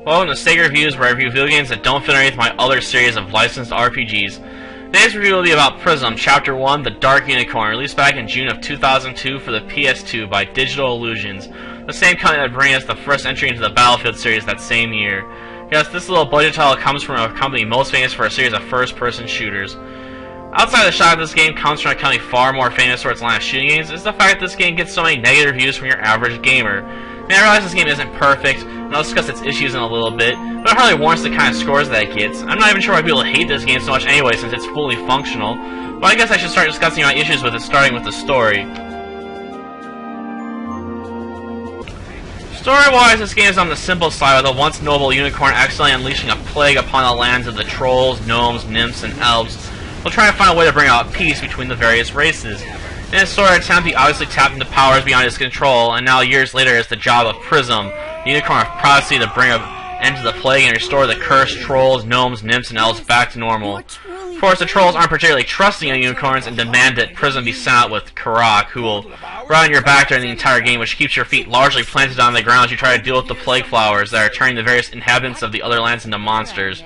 Welcome to Sacred Reviews, where I review video games that don't fit underneath my other series of licensed RPGs. Today's review will be about Pryzm Chapter One, The Dark Unicorn, released back in June of 2002 for the PS2 by Digital Illusions, the same company that brought us the first entry into the Battlefield series that same year. Yes, this little budget title comes from a company most famous for a series of first-person shooters. Outside the shock this game comes from a company far more famous for its line of shooting games is the fact that this game gets so many negative reviews from your average gamer. I mean, I realize this game isn't perfect, and I'll discuss its issues in a little bit, but it hardly warrants the kind of scores that it gets. I'm not even sure why people hate this game so much anyway, since it's fully functional, but I guess I should start discussing my issues with it, starting with the story. Story-wise, this game is on the simple side, with a once noble unicorn accidentally unleashing a plague upon the lands of the trolls, gnomes, nymphs, and elves, while trying to find a way to bring about peace between the various races. In his story attempt, he obviously tapped into powers beyond his control, and now years later it's the job of Pryzm, the unicorn of prophecy, to bring an end to the plague and restore the cursed trolls, gnomes, nymphs, and elves back to normal. Of course, the trolls aren't particularly trusting of unicorns and demand that Pryzm be sent out with Karak, who will ride on your back during the entire game, which keeps your feet largely planted on the ground as you try to deal with the plague flowers that are turning the various inhabitants of the other lands into monsters.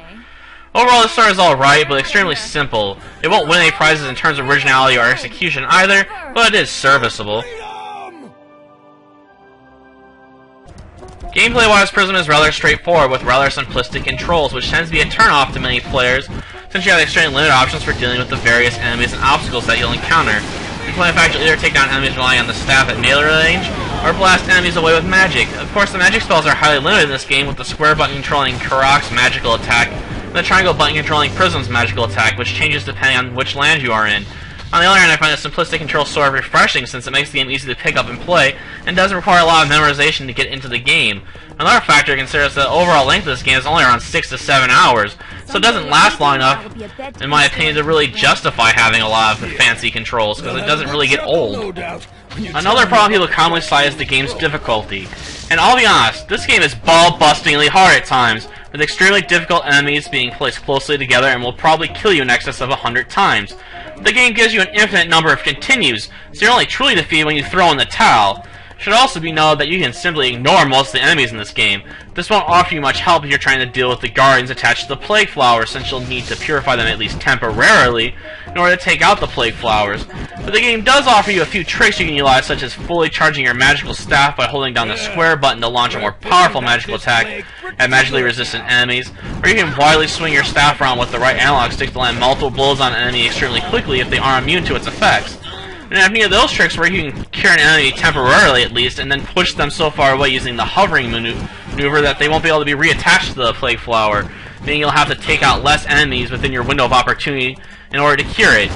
Overall, the story is alright, but extremely simple. It won't win any prizes in terms of originality or execution either, but it is serviceable. Gameplay-wise, Pryzm is rather straightforward, with rather simplistic controls, which tends to be a turn-off to many players, since you have extremely limited options for dealing with the various enemies and obstacles that you'll encounter. In point of fact, you'll either take down enemies relying on the staff at melee range, or blast enemies away with magic. Of course, the magic spells are highly limited in this game, with the square button controlling Karak's magical attack, and the triangle button controlling Pryzm's magical attack, which changes depending on which land you are in. On the other hand, I find the simplistic control sort of refreshing, since it makes the game easy to pick up and play, and doesn't require a lot of memorization to get into the game. Another factor to consider is that the overall length of this game is only around 6 to 7 hours, so it doesn't last long enough, in my opinion, to really justify having a lot of fancy controls, because it doesn't really get old. Another problem people commonly cite is the game's difficulty. And I'll be honest, this game is ball-bustingly hard at times, with extremely difficult enemies being placed closely together and will probably kill you in excess of 100 times. The game gives you an infinite number of continues, so you're only truly defeated when you throw in the towel. It should also be noted that you can simply ignore most of the enemies in this game. This won't offer you much help if you're trying to deal with the guardians attached to the plague flowers, since you'll need to purify them at least temporarily in order to take out the plague flowers. But the game does offer you a few tricks you can utilize, such as fully charging your magical staff by holding down the square button to launch a more powerful magical attack at magically resistant enemies, or you can widely swing your staff around with the right analog stick to land multiple blows on an enemy extremely quickly if they aren't immune to its effects. And have any of those tricks where you can cure an enemy temporarily at least, and then push them so far away using the hovering maneuver that they won't be able to be reattached to the plague flower, meaning you'll have to take out less enemies within your window of opportunity in order to cure it.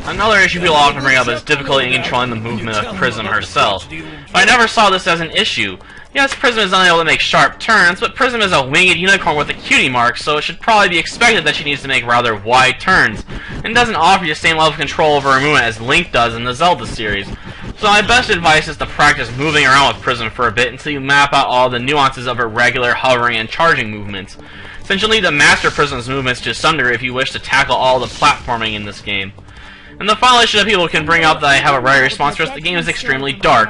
Another issue people often bring up is difficulty in controlling the movement of Pryzm herself, but I never saw this as an issue. Yes, Pryzm is unable to make sharp turns, but Pryzm is a winged unicorn with a cutie mark, so it should probably be expected that she needs to make rather wide turns, and doesn't offer you the same level of control over her movement as Link does in the Zelda series. So my best advice is to practice moving around with Pryzm for a bit until you map out all the nuances of her regular hovering and charging movements, since you'll need to master Pryzm's movements to some degree if you wish to tackle all the platforming in this game. And the final issue that people can bring up that I have a right response for is the game is extremely dark.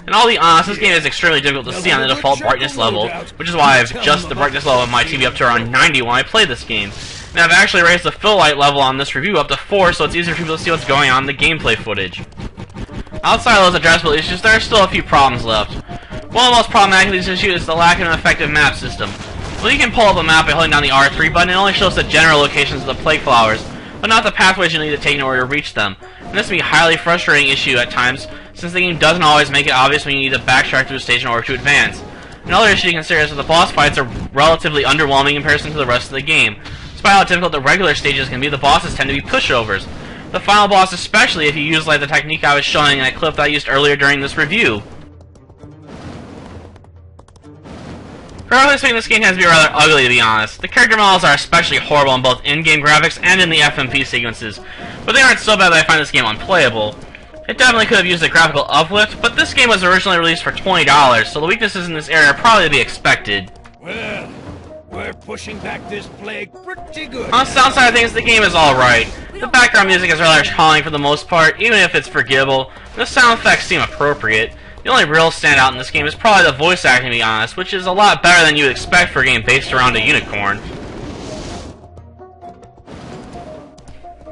And I'll be honest, this game is extremely difficult to see on the default brightness level, which is why I've adjusted the brightness level of my TV up to around 90 when I play this game. And I've actually raised the fill light level on this review up to 4, so it's easier for people to see what's going on in the gameplay footage. Outside of those addressable issues, there are still a few problems left. One of the most problematic of these issues is the lack of an effective map system. Well, you can pull up a map by holding down the R3 button, and it only shows the general locations of the plague flowers, but not the pathways you need to take in order to reach them. And this can be a highly frustrating issue at times, since the game doesn't always make it obvious when you need to backtrack through a stage in order to advance. Another issue to consider is that the boss fights are relatively underwhelming in comparison to the rest of the game. Despite how difficult the regular stages can be, the bosses tend to be pushovers. The final boss especially if you use like the technique I was showing in that clip that I used earlier during this review. Graphically speaking, this game tends to be rather ugly, to be honest. The character models are especially horrible in both in-game graphics and in the FMV sequences, but they aren't so bad that I find this game unplayable. It definitely could have used a graphical uplift, but this game was originally released for $20, so the weaknesses in this area are probably to be expected. Well, we're pushing back this plague pretty good. On the sound side of things, the game is alright. The background music is rather calming for the most part, even if it's forgivable. The sound effects seem appropriate. The only real standout in this game is probably the voice acting, to be honest, which is a lot better than you would expect for a game based around a unicorn.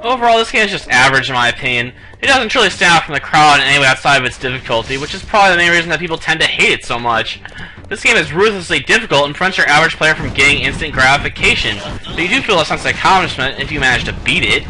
Overall, this game is just average in my opinion. It doesn't truly stand out from the crowd in any way outside of its difficulty, which is probably the main reason that people tend to hate it so much. This game is ruthlessly difficult and prevents your average player from getting instant gratification, but you do feel a sense of accomplishment if you manage to beat it.